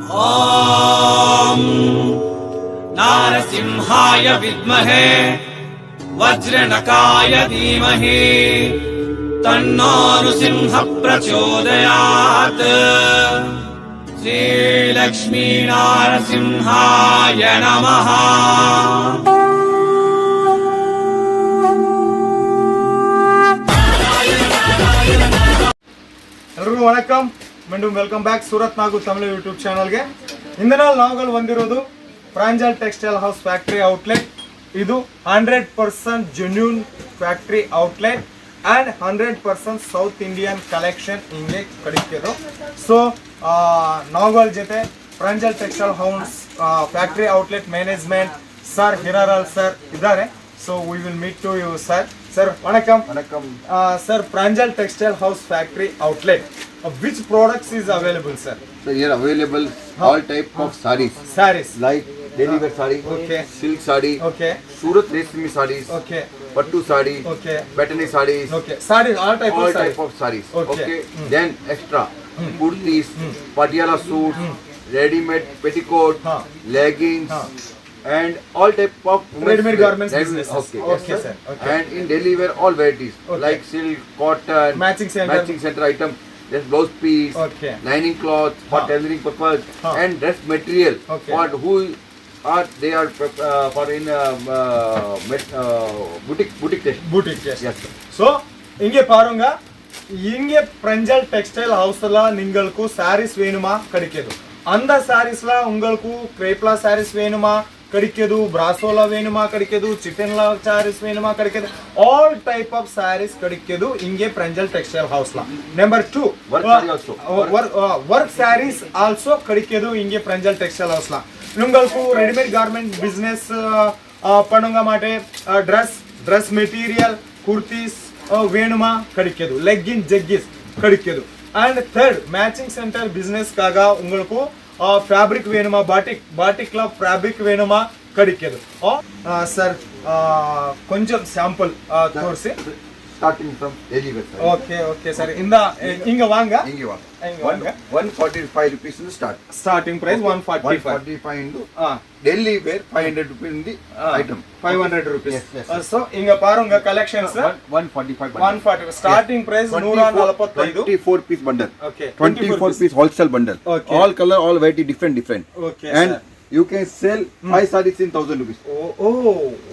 ॐ नारसिंहाय विद्महे वज्रनकाय धीमहि तन्नो नृसिंहः प्रचोदयात्। श्रीलक्ष्मी नारसिंहाय नमः। ಎಲ್ಲರಿಗೂ ವಣಕಂ மீண்டும் welcome back Surat Nagu Tamil YouTube சேனಲ್ಗೆ. இந்த நாள் நாங்கள் வந்திರೋದು Pranjal textile house factory outlet. ಇದು 100% genuine factory outlet and 100% south Indian collection ಹಿಂಗೆ ಕಡಿತಿರೋದು. ಸೊ ನಾಗಲ್ ಜೊತೆ Pranjal textile house factory outlet management sir Hiralal sir ಇದ್ದಾರೆ. So we will meet to you sir. Sir, vanakkam. Vanakkam. Sir, Pranjal Textile House Factory Outlet. Which products is available, sir? So here available all type of sarees. Sarees. Like daily wear saree, okay, silk saree, okay, Surat resmi sarees, okay, pattu saree, okay, patani sarees, okay, sarees, all type of sarees. Okay. Then extra kurtis, patiala suits, ready-made petticoat, leggings. And all type of ready-made garments business. Okay, okay, yes, sir. Okay. And in daily wear all varieties, okay, like silk, cotton, matching center item, there's blouse piece, okay, lining cloth for tailoring purpose, and dress material, okay, for who are they are for in boutique test. Boutique, yes. Yes, sir. So inge parunga inge Pranjal Textile House la ningalku sarees venuma kadikedu. அந்த சாரீஸ்ல உங்களுக்கு கிரேப்லா சாரீஸ் வேணுமா கிடைக்குது, பிராசோலா வேணுமா கிடைக்குது, சிட்டன்லா சாரீஸ் வேணுமா கிடைக்குது, all type of saris கிடைக்குது இங்கே Pranjal Textile Houseல. நம்பர் 2 ஒர்க் சாரீஸ் ஆல்சோ கிடைக்குது இங்கே Pranjal Textile Houseல. உங்களுக்கு ரெடிமேட் கார்மெண்ட் பிசினஸ் பண்ணுங்க மாட்டே ட்ரெஸ் மெட்டீரியல் குர்தீஸ் வேணுமா கிடைக்குது, லெகின் ஜெக்கிஸ் கிடைக்குது. And third, matching center business kaga ungalku fabric venuma, batik la fabric venuma kadikedu. Sir konjam sample torsi Starting from daily wear. Okay sir. Inga vanga 145 rupees in the starting price. Okay. 145 into daily wear 500 rupees in the item. 500 rupees. Yes. So inga parunga collections 140 starting price 145 24 piece bundle. Okay, 24 piece wholesale bundle. Okay. All color, all variety, different. Okay, and sir. you can sell 5 sarees in 1000 rupees.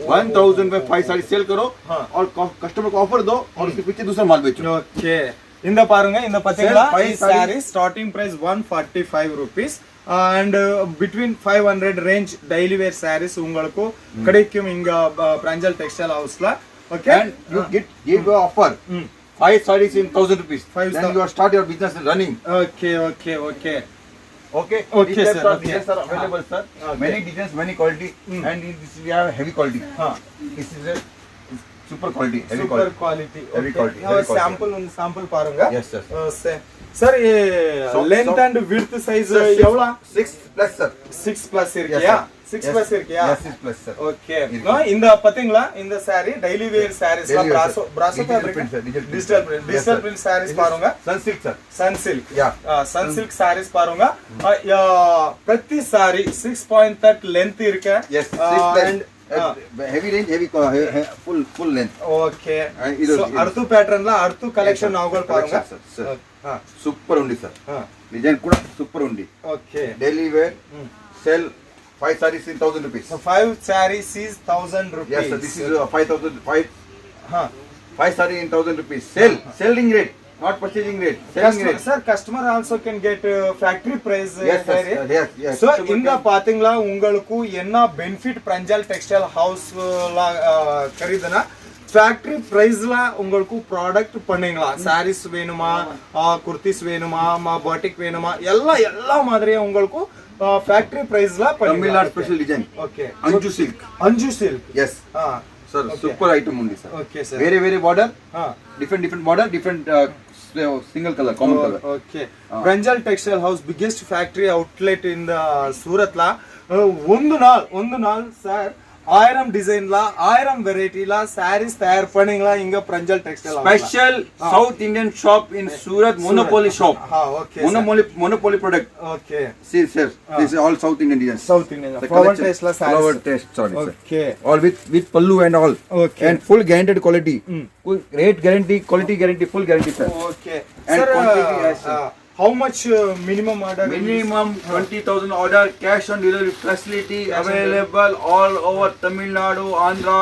1000 में 5 sarees sell करो और customer को offer दो और उसके पीछे दूसरा माल बेचो. Okay. இந்த பாருங்க இந்த பாத்தீங்களா sari starting price 145 rupees and between 500 range daily wear sarees உங்களுக்கு கிடைக்கும் இங்க Pranjal Textile Houseல. Okay, and you give a offer 5 sarees in 1000 rupees. Then you start your business running. Okay Designs sir. Designs are available, sir. Many designs, many quality, and in this we have heavy quality. This is a super quality, heavy quality. Heavy quality. sample பாருங்க. Yes, sir. Sir ये length and width size எவ்வளவு? 6 plus, sir. 6 plus இருக்கியா? 6 plus இருக்கியா? Yes, 6 plus, sir. Okay. இந்த பாத்தீங்களா இந்த saree daily wear sarees la brasso fabric digital print sarees பாருங்க. Sunsilk, sir. Sunsilk. Yeah. Sunsilk sarees பாருங்க. பிரதி saree 6.3 length இருக்கு. Yes, 6 plus. And heavy range, full length. Okay. So arthu pattern la arthu collection nagal parunga sir. Super undi, sir. Design kuda super undi. Okay. Daily wear sell 5 sarees in 1000 rupees. So 5 sarees is 1000 rupees. Yes, sir. This is 5 saree in 1000 rupees. Selling rate, not purchasing rate. Selling rate. Sir, customer also can get factory price. Yes, yes. So inga பாத்தீங்களா உங்களுக்கு என்ன benefit Pranjal Textile House la கரிதனா factory பிரைஸ்ல உங்களுக்கு product பண்ணீங்களா? சாரீஸ் வேணுமா, குர்த்திஸ் வேணுமா, batik வேணுமா, எல்லா மாதிரியே உங்களுக்கு ஃபேக்டரி பிரைஸ்ல பண்ணீங்களா? Tamil Nadu special design. Okay. Anju silk. Yes. Sir, okay. Super item undi, sir. Okay, sir. Very border. Different border, different single color, common color. Okay. Pranjal Textile House biggest factory outlet in the Surat la. ಒಂದು ನಾಲ್ sir 1000 டிசைன்ல 1000 வெரைட்டில sarees தயார் பண்ணீங்களா இங்க பிரஞ்சல் textile Special South Indian shop in Surat, monopoly shop. Okay. Monopoly product. Okay. See sir, this is all South Indian designs. South Indian. The Flower collection- taste la sarees. Flower taste, sorry sir. Okay. All with pallu and all. Okay. And full guaranteed quality. Rate guarantee, quality guarantee, full guarantee sir. Okay. And Sir, quantity as how much minimum order? Minimum 20,000 order, cash on delivery facility available all over Tamil Nadu, Andhra,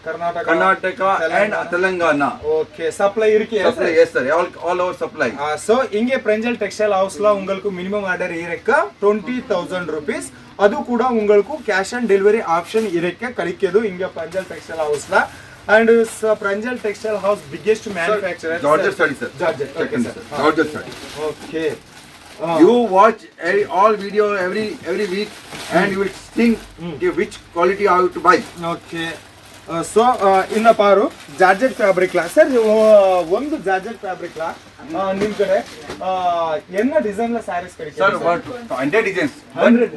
Karnataka and Telangana. Okay. Supply irukku. Supply, yes sir, all over supply. So inge Pranjal Textile House la ungalku minimum order irukka 20,000 rupees. Adu kuda ungalku cash on delivery option irukka kalikkedu inge Pranjal Textile House la. And Pranjal Textile House biggest manufacturer. Georgia study sir. Georgia. Okay, sir. Georgia study. Okay. You watch all video every week and you will think which quality I have to buy. Okay. So in the paru Georgette fabric la sir ಒಂದು Georgette fabric la ನಿಮ್ಮ ಕಡೆ என்ன டிசைன்ல sarees Sir, கிடைக்கும் what 100 designs.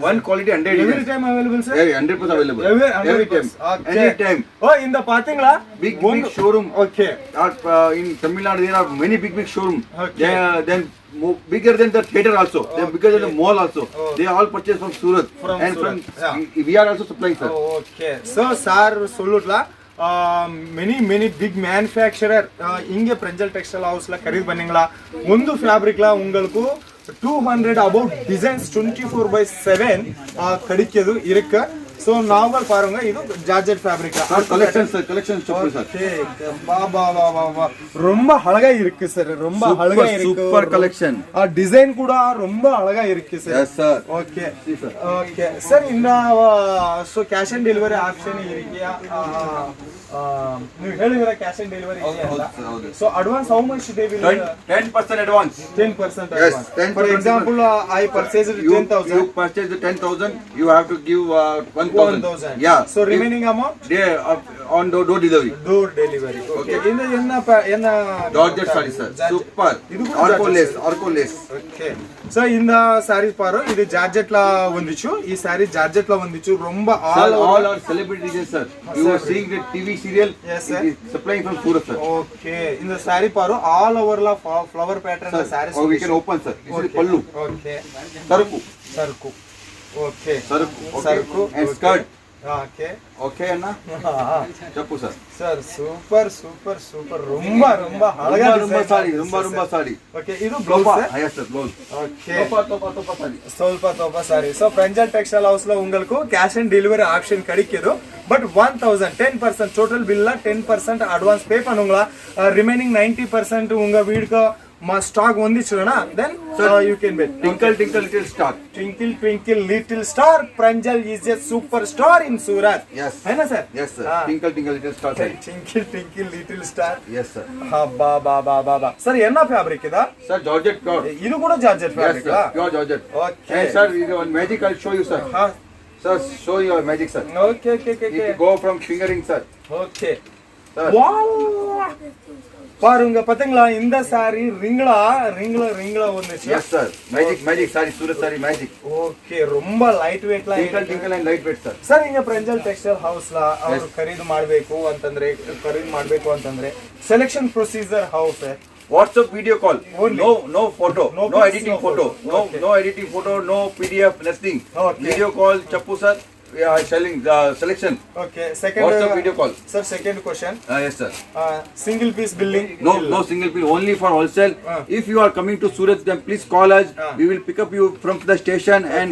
One quality 100 every designs. time available sir Yeah, 100% available. Every time. Okay. Anytime. Oh இந்த பாத்தீங்களா Big showroom. Okay. In Tamil Nadu there are many big showroom. Okay. Then bigger than the theater also. They are bigger than the mall also. They all purchase from Surat. And Surat. from we are also supplying sir. Okay. So sir சொல்லುட்லಾ many big manufacturer இங்க Pranjal Textile House la ಖರೀದಿ பண்ணீங்களா ಒಂದು fabric la உங்களுக்கு 200 about designs 24/7 கிடைக்குது இருக்கு so நாவல் பாருங்க இது Georgette fabric la collection shop sir. பா ரொம்ப அழகா இருக்கு சார் ரொம்ப அழகா இருக்கு super collection. டிசைன் கூட ரொம்ப அழகா இருக்கு sir Yes sir. Okay. Okay. Sir, in so cash and delivery option ಇದೆಯಾ ನೀವು ಹೇಳಿದ್ರೆ cash and delivery ಇದೆಯಲ್ಲ so advance how much they will 10% advance. 10% Yes, advance. 10% For example I purchased 10,000 you purchase the 10,000 you have to give 1,000. Yeah, so remaining amount they on door delivery. door delivery. Okay. என்ன Georgette saree sir, super. Arco lace. Okay. So in the sarees பாரு இது Georgette la வந்துச்சு ಈ sarees Georgette la வந்துச்சு ரொம்ப all our celebrities sir. You are seeing the TV serial. Yes sir. It is supplying from Surat sir. Okay. In the saree paru all over la flower pattern Sir, the sarees or we can open sir. This is pallu. Okay. Sarku. Okay. Sarku and skirt. Okay. Okay Anna? Chappu sir. Sir, super ரொம்ப அழகா rumba saree. Okay, ಇದು blouse sir. Yes sir, blouse. Okay. Topa saree. ಸ್ವಲ್ಪ saree. So Pranjal Textile House la ungalku cash and delivery option kadikkedu but 1000 10% total bill la 10% advance pay பண்ணுங்களா remaining 90% உங்க வீடுக்கு stock வந்துச்சுனா then you can bet. Twinkle little star. Twinkle little star. Pranjal is a superstar in Surat. Yes. है ना sir? Yes sir. Twinkle little star sir. Twinkle little star. Yes sir. ba sir என்ன fabric இதா? Sir, Georgette pure. ಇದು ಕೂಡ Georgette fabric Yes sir, pure Georgette. Okay. And sir, one magic I'll show you sir. Sir, show your magic sir. Okay. You go from fingering sir. Okay. Sir. Wow. பாருங்க பாத்தீங்களா இந்த sorry ரிங்களா வந்துச்சு Yes sir, magic saree, Surat saree magic. Okay ரொம்ப light weight ಲಾ Twinkle and light weight sir. Sir ಈಗ Pranjal Textile House ಲ ಅವರು ಖರೀದಿ ಮಾಡಬೇಕು ಅಂತಂದ್ರೆ selection procedure how sir WhatsApp video call. Only. No photo. No editing photo. No editing photo. No PDF. Nothing. Okay. Video call. Chappu sir. We are selling the selection. Okay. Second. WhatsApp video call. Sir, second question. Yes sir. Single piece billing. No single piece. Only for wholesale. If you are coming to Surat, then please call us. We will pick up you from the station and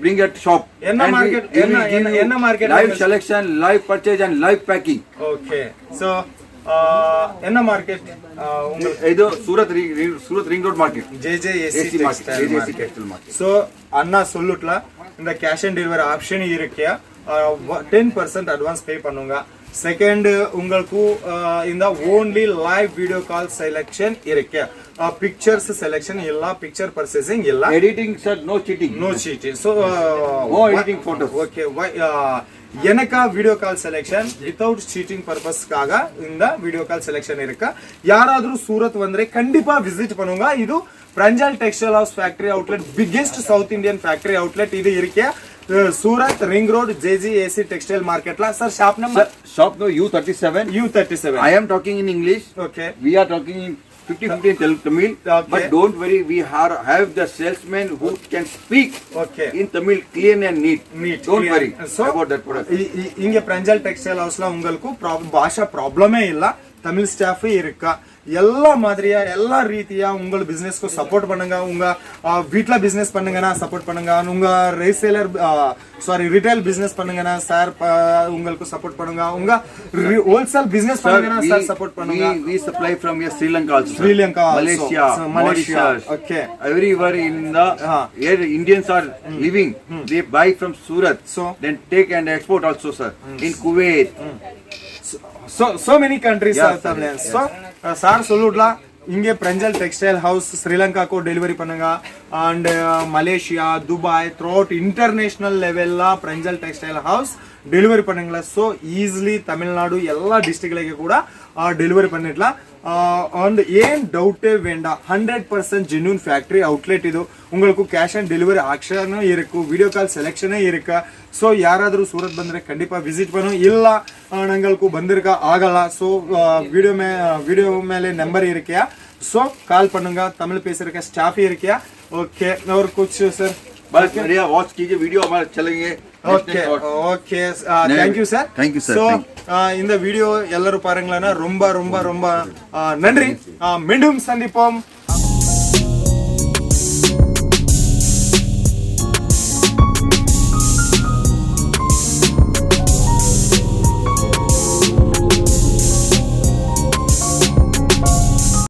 bring at shop. Enna market? Live selection, live purchase and live packing. Okay. So. என்ன market இது Surat ring road market J.J.A.C. Market so அண்ணா சொல்லுட்ல இந்த cash and delivery option இருக்கு 10% advance pay பண்ணுங்க second உங்களுக்கு இந்த only live video call selection இருக்கு பிக்சர்ஸ் செலக்ஷன் இல்ல பிக்சர் பர்சேசிங் இல்ல editing sir no cheating so no editing photos okay எனக்கா video call selection without cheating பர்பஸ்க்காக இந்த வீடியோ கால் செலெக்ஷன் இருக்கு யாராದರೂ சூரத் வந்தರೆ கண்டிப்பா விசிட் பண்ணுங்க இது Pranjal Textile House factory outlet biggest South Indian factory outlet இது இருக்கு Surat Ring Road J.J.A.C. Textile Market la. Sir, shop number? Sir, shop no U37. U37. I am talking in English. Okay. We are talking in 50-50 in Tamil. Okay. But don't worry, we have the salesman who can speak Okay. in Tamil clear and neat. Don't Clear. worry So, about that product. இங்க Pranjal Textile Houseல உங்களுக்கு பாஷா ப்ராப்ளமே இல்ல. Tamil staff இருக்கா. எல்லா மாதிரியா எல்லா ரீதியா உங்க பிசினஸ்க்கு சப்போர்ட் பண்ணுங்க. உங்க வீட்ல பிசினஸ் பண்ணுங்கனா சப்போர்ட் பண்ணுங்க. உங்க ரீசேலர் ரிட்டெயில் பிசினஸ் பண்ணுங்கனா சார் உங்களுக்கு சப்போர்ட் பண்ணுங்க. உங்க ஹோல்சேல் பிசினஸ் பண்ணுங்கனா சார் சப்போர்ட் பண்ணுங்க. We supply from here Sri Lanka also. Sri Lanka, Malaysia, Mauritius. Okay. Everywhere in the where Indians are living, they buy from Surat. So then take and export also, sir. In Kuwait. So many countries are there. So sir சொல்லுடலாம் இங்கே Pranjal textile house ஸ்ரீலங்காக்கு delivery பண்ணுங்க and Malaysia Dubai throughout international லெவல்ல Pranjal textile house delivery பண்ணுங்களா. So easily Tamil எல்லா டிஸ்ட்ரிக்ட்லையும் கூட delivery பண்ணிடலாம். அண்ட் ஏன் டவுட்டே வேண்டாம். 100% ஜென்யூன் ஃபேக்டரி அவுட்லெட் இது. உங்களுக்கு கேஷ் ಆನ್ ಡೆಲಿವರಿ ಆಪ್ಷನ್ ಇರಕು, ವಿಡಿಯೋ ಕಾಲ್ ಸೆಲೆಕ್ಷನ್ ಇರಕ. ಸೊ ಯಾರಾದರೂ ಸೂರತ್ ಬಂದ್ರೆ ಖಂಡಿತ ವಿಸಿಟ್ பண்ணு. ಇಲ್ಲ ನಂಗಲ್ಕು ಬಂದಿರಕ ಆಗಲ್ಲ. ಸೊ வீடியோ மேலே நம்பர் இருக்கியா. ஸோ கால் பண்ணுங்க. தமிழ் பேசுறக்க ஸ்டாஃப் இருக்கியா. ஓகே और कुछ सर बस बढ़िया वॉच कीजिए वीडियो हमारे चलेंगे. Okay okay thank you sir. Thank you sir. So இந்த வீடியோ எல்லாரும் பாருங்களேன்னா ரொம்ப ரொம்ப ரொம்ப நன்றி. மீண்டும் சந்திப்போம்.